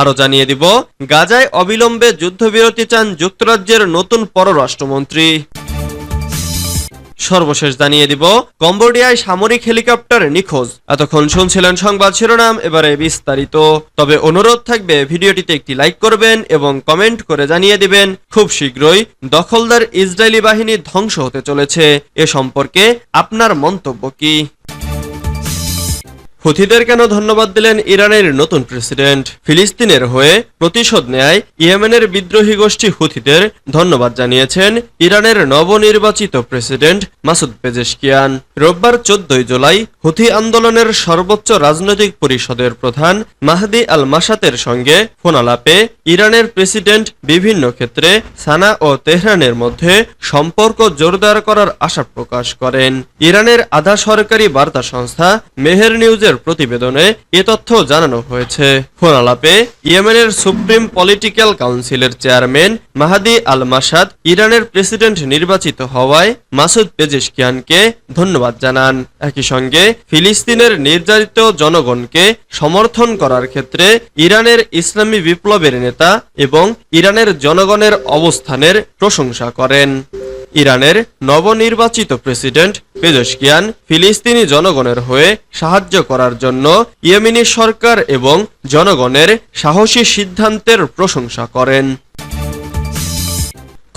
আরো জানিয়ে দিব, গাজায় অবিলম্বে যুদ্ধবিরতি চান যুক্তরাজ্যের নতুন পররাষ্ট্রমন্ত্রী। সর্বশেষ জানিয়ে দিব, কম্বোডিয়ায় সামরিক হেলিকপ্টার নিখোঁজ। এতক্ষণ শুনছিলেন সংবাদ শিরোনাম, এবারে বিস্তারিত। তবে অনুরোধ থাকবে ভিডিওটিতে একটি লাইক করবেন এবং কমেন্ট করে জানিয়ে দিবেন খুব শীঘ্রই দখলদার ইসরায়েলি বাহিনী ধ্বংস হতে চলেছে। এ সম্পর্কে আপনার মন্তব্য কি? হুথিদের কেন ধন্যবাদ দিলেন ইরানের নতুন প্রেসিডেন্ট? ফিলিস্তিনের হয়ে প্রতিশোধ নেয় ইয়েমেনের বিদ্রোহী গোষ্ঠী হুথিদের ধন্যবাদ জানিয়েছেন ইরানের নবনির্বাচিত প্রেসিডেন্ট মাসুদ পেজেশকিয়ান। রোববার 14 জুলাই হুথি আন্দোলনের সর্বোচ্চ রাজনৈতিক পরিষদের প্রধান মাহদি আল মাসাতের সঙ্গে ফোনালাপে ইরানের প্রেসিডেন্ট বিভিন্ন ক্ষেত্রে সানা ও তেহরানের মধ্যে সম্পর্ক জোরদার করার আশা প্রকাশ করেন। ইরানের আধা সরকারি বার্তা সংস্থা মেহের নিউজের প্রতিবেদনে এ তথ্য জানানো হয়েছে। ফোনালাপে ইয়েমেনের সুপ্রিম পলিটিক্যাল কাউন্সিলের চেয়ারম্যান মাহাদি আল মাসাদ ইরানের প্রেসিডেন্ট নির্বাচিত হওয়ায় মাসুদ পেজেশকিয়ানকে ধন্যবাদ জানান। একই সঙ্গে ফিলিস্তিনের নির্যাতিত জনগণকে সমর্থন করার ক্ষেত্রে ইরানের ইসলামী বিপ্লবের নেতা এবং ইরানের জনগণের অবস্থানের প্রশংসা করেন। ইরানের নবনির্বাচিত প্রেসিডেন্ট পেজেশকিয়ান ফিলিস্তিনি জনগণের হয়ে সাহায্য করার জন্য ইয়েমেনি সরকার এবং জনগণের সাহসী সিদ্ধান্তের প্রশংসা করেন।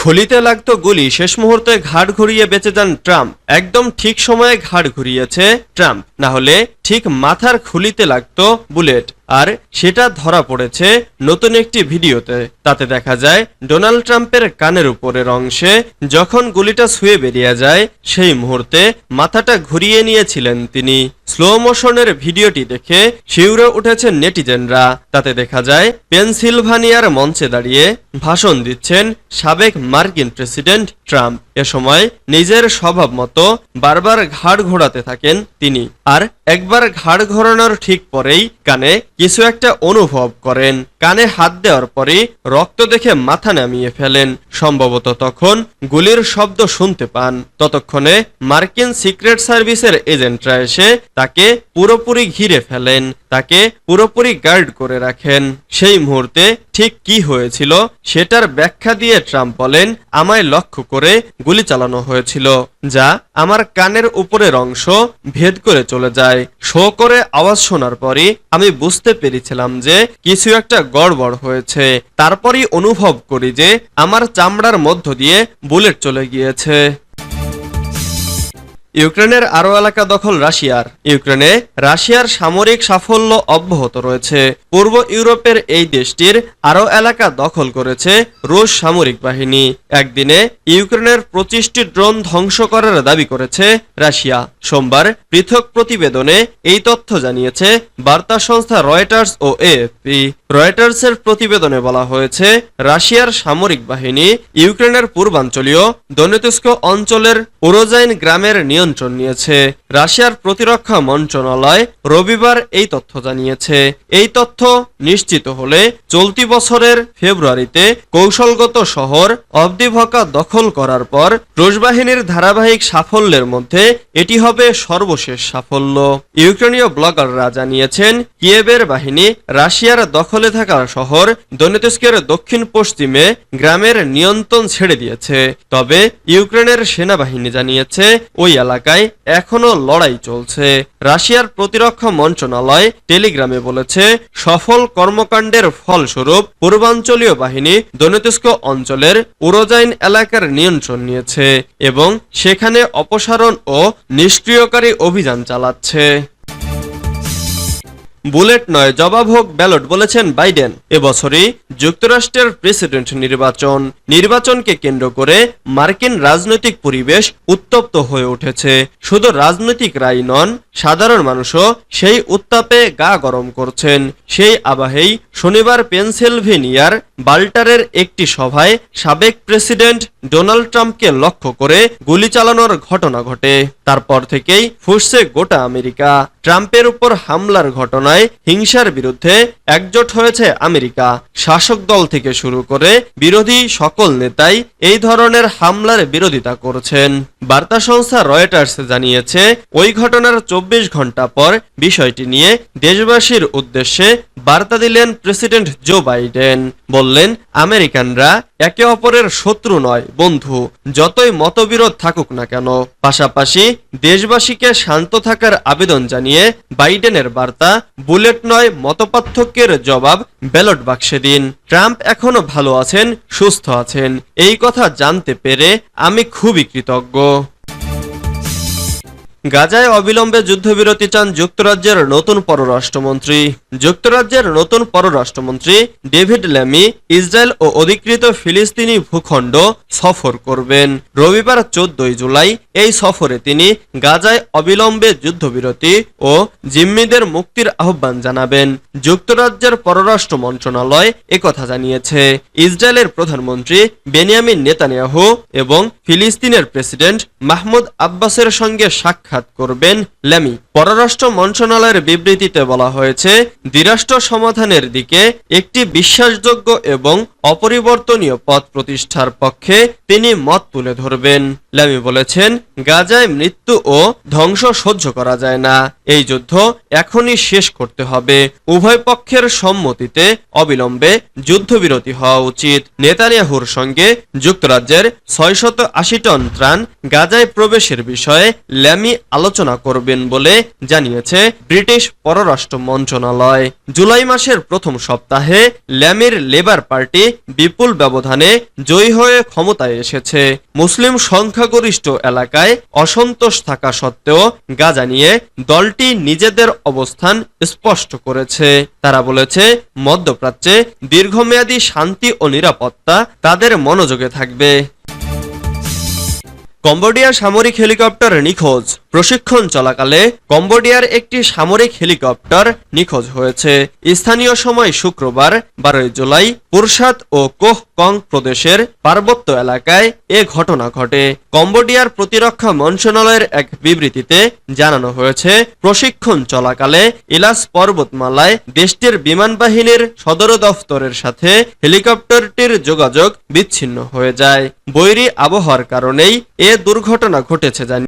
খুলিতে লাগতো গুলি, শেষ মুহূর্তে ঘাড় ঘুরিয়ে বেঁচে যান ট্রাম্প। একদম ঠিক সময়ে ঘাড় ঘুরিয়েছে ট্রাম্প, না হলে ঠিক মাথার খুলিতে লাগতো বুলেট। আর সেটা ধরা পড়েছে নতুন একটি ভিডিওতে। তাতে দেখা যায় ডোনাল্ড ট্রাম্পের কানের উপরের অংশে যখন গুলিটা ছুঁয়ে বেরিয়ে যায়, সেই মুহূর্তে মাথাটা ঘুরিয়ে নিয়েছিলেন তিনি। স্লো মোশনের ভিডিওটি দেখে শিউরে উঠেছেন নেটিজেনরা। তাতে দেখা যায় পেনসিলভানিয়ার মঞ্চে দাঁড়িয়ে ভাষণ দিচ্ছেন সাবেক মার্কিন প্রেসিডেন্ট ট্রাম্প। এ সময় নিজের স্বভাব মতো বারবার ঘাড় ঘোরাতে থাকেন তিনি। আর একবার ঘাড় ঘোরানোর ঠিক পরেই কানে কিছু একটা অনুভব করেন। কানে হাত দেওয়ার পরে রক্ত দেখে মাথা নামিয়ে ফেলেন। সম্ভবত তখন গুলির শব্দ শুনতে পান। ততক্ষণে মার্কিন সিক্রেট সার্ভিসের এজেন্টরা এসে তাকে পুরোপুরি ঘিরে ফেলেন, তাকে পুরোপুরি গার্ড করে রাখেন। সেই মুহূর্তে ঠিক কি হয়েছিল সেটার ব্যাখ্যা দিয়ে ট্রাম্প বলেন, আমায় লক্ষ্য করে গুলি চালানো হয়েছিল, যা আমার কানের উপরের অংশ ভেদ করে চলে যায়। শো করে আওয়াজ শোনার পরই আমি বুঝতে পেরেছিলাম যে কিছু একটা গড়বড় হয়েছে। তারপরই অনুভব করি যে আমার চামড়ার মধ্য দিয়ে বুলেট চলে গিয়েছে। ইউক্রেনের আরো এলাকা দখল রাশিয়ার। ইউক্রেনে রাশিয়ার সামরিক সাফল্য অব্যাহত রয়েছে। পূর্ব ইউরোপের এই দেশটির আরো এলাকা দখল করেছে রুশ সামরিক বাহিনী। একদিনে ইউক্রেনের 25টি ড্রোন ধ্বংস করার দাবি করেছে রাশিয়া। সোমবার পৃথক প্রতিবেদনে এই তথ্য জানিয়েছে বার্তা সংস্থা রয়টার্স ও এএফপি। রয়টার্সের প্রতিবেদনে বলা হয়েছে, রাশিয়ার সামরিক বাহিনী ইউক্রেনের পূর্বাঞ্চলীয় দনেতস্ক অঞ্চলের উরোজাইন গ্রামের নিয়ন্ত্রণ নিয়েছে। রাশিয়ার প্রতিরক্ষা মন্ত্রণালয় রবিবার এই তথ্য জানিয়েছে। এই তথ্য নিশ্চিত হলে চলতি বছরের ফেব্রুয়ারিতে কৌশলগত শহর অভদিভকা দখল করার পর রুশ বাহিনীর ধারাবাহিক সাফল্যের মধ্যে এটি হবে সর্বশেষ সাফল্য। ইউক্রেনীয় ব্লগাররা জানিয়েছেন, কিয়েভের বাহিনী রাশিয়ার দখলে থাকা শহর দনেতস্কের দক্ষিণ পশ্চিমে গ্রামের নিয়ন্ত্রণ ছেড়ে দিয়েছে। তবে ইউক্রেনের সেনাবাহিনী জানিয়েছে ওই এলাকায় এখনো লড়াই চলছে। রাশিয়ার প্রতিরক্ষা মন্ত্রণালয় টেলিগ্রামে বলেছে, সফল কর্মকাণ্ডের ফলস্বরূপ পূর্বাঞ্চলীয় বাহিনী দনেতস্ক অঞ্চলের উরোজাইন এলাকার নিয়ন্ত্রণ নিয়েছে এবং সেখানে অপসারণ ও নিষ্ক্রিয়কারী অভিযান চালাচ্ছে। বুলেট নয়, জবাব হোক ব্যালট, বলেছেন বাইডেন। এবছরই যুক্তরাষ্ট্রের প্রেসিডেন্ট নির্বাচনকে কেন্দ্র করে মার্কিন রাজনৈতিক পরিবেশ উত্তপ্ত হয়ে উঠেছে। শুধু রাজনৈতিক রায় নন, সাধারণ মানুষও সেই উত্তাপে গা গরম করছেন। সেই আবহেই শনিবার পেনসিলভেনিয়ার বাল্টারের একটি সভায় সাবেক প্রেসিডেন্ট ডোনাল্ড ট্রাম্পকে লক্ষ্য করে গুলি চালানোর ঘটনা ঘটে। তারপর থেকেই ফুঁসছে গোটা আমেরিকা। ট্রাম্পের উপর হামলার ঘটনায় হিংসার বিরুদ্ধে একজোট হয়েছে আমেরিকা। শাসক দল থেকে শুরু করে বিরোধী সকল নেতাই এই ধরনের হামলার বিরোধিতা করছেন। বার্তা সংস্থা রয়টার্স জানিয়েছে, ওই ঘটনার 24 ঘন্টা পর বিষয়টি নিয়ে দেশবাসীর উদ্দেশ্যে বার্তা দিলেন প্রেসিডেন্ট জো বাইডেন। বললেন, আমেরিকানরা একে অপরের শত্রু নয়, বন্ধু, যতই মতবিরোধ থাকুক না কেন। পাশাপাশি দেশবাসীকে শান্ত থাকার আবেদন জানিয়ে বাইডেনের বার্তা, বুলেট নয়, মতপার্থক্যের জবাব ব্যালট বাক্সে দিন। ট্রাম্প এখনো ভালো আছেন, সুস্থ আছেন, এই কথা জানতে পেরে আমি খুবই কৃতজ্ঞ। গাজায় অবিলম্বে যুদ্ধবিরতি চান যুক্তরাজ্যের নতুন পররাষ্ট্রমন্ত্রী। যুক্তরাজ্যের নতুন পররাষ্ট্রমন্ত্রী ডেভিড ল্যামি ইসরায়েল ও অধিকৃত ফিলিস্তিনি ভূখণ্ড সফর করবেন। রবিবার 14 জুলাই এই সফরে তিনি গাজায় অবিলম্বে যুদ্ধবিরতি ও জিম্মিদের মুক্তির আহ্বান জানাবেন। যুক্তরাজ্যের পররাষ্ট্র মন্ত্রণালয় একথা জানিয়েছে। ইসরায়েলের প্রধানমন্ত্রী বেনিয়ামিন নেতানিয়াহু এবং ফিলিস্তিনের প্রেসিডেন্ট মাহমুদ আব্বাসের সঙ্গে সাক্ষাৎ করবেন ল্যামি। পররাষ্ট্র মন্ত্রণালয়ের বিবৃতিতে বলা হয়েছে, দ্বিরাষ্ট্র সমাধানের দিকে একটি বিশ্বাসযোগ্য এবং অপরিবর্তনীয় পথ প্রতিষ্ঠার পক্ষে তিনি মত তুলে ধরবেন। ল্যামি বলেছেন, গাজায় মৃত্যু ও ধ্বংস সহ্য করা যায় না। এই যুদ্ধ এখনই শেষ করতে হবে। উভয় পক্ষের সম্মতিতে অবিলম্বে যুদ্ধবিরতি হওয়া উচিত। নেতানিয়াহুর সঙ্গে যুক্তরাজ্যের 680 টন ত্রাণ গাজায় প্রবেশের বিষয়ে ল্যামি আলোচনা করবেন বলে জানিয়েছে ব্রিটিশ পররাষ্ট্র মন্ত্রণালয়। জুলাই মাসের প্রথম সপ্তাহে ল্যামির লেবার পার্টি বিপুল ব্যবধানে জয়ী হয়ে ক্ষমতায় এসেছে। মুসলিম সংখ্যাগরিষ্ঠ এলাকায় অসন্তোষ থাকা সত্ত্বেও গাজা নিয়ে দলটি নিজেদের অবস্থান স্পষ্ট করেছে। তারা বলেছে, মধ্যপ্রাচ্যে দীর্ঘমেয়াদী শান্তি ও নিরাপত্তা তাদের মনোযোগে থাকবে। কম্বোডিয়ার সামরিক হেলিকপ্টার নিখোঁজ। প্রশিক্ষণ চলাকালে কম্বোডিয়ার একটি সামরিক হেলিকপ্টার নিখোঁজ হয়েছে। স্থানীয় সময় শুক্রবার 12 জুলাই পুরসাদ ও কোহ কং প্রদেশের পার্বত্য এলাকায় এ ঘটনা ঘটে। কম্বোডিয়ার প্রতিরক্ষা মন্ত্রণালয়ের এক বিবৃতিতে জানানো হয়েছে, প্রশিক্ষণ চলাকালে ইলাস পর্বতমালায় দেশটির বিমান বাহিনীর সদর দফতরের সাথে হেলিকপ্টারটির যোগাযোগ বিচ্ছিন্ন হয়ে যায়। বৈরী আবহাওয়ার কারণেই এ দুর্ঘটনা ঘটেছে।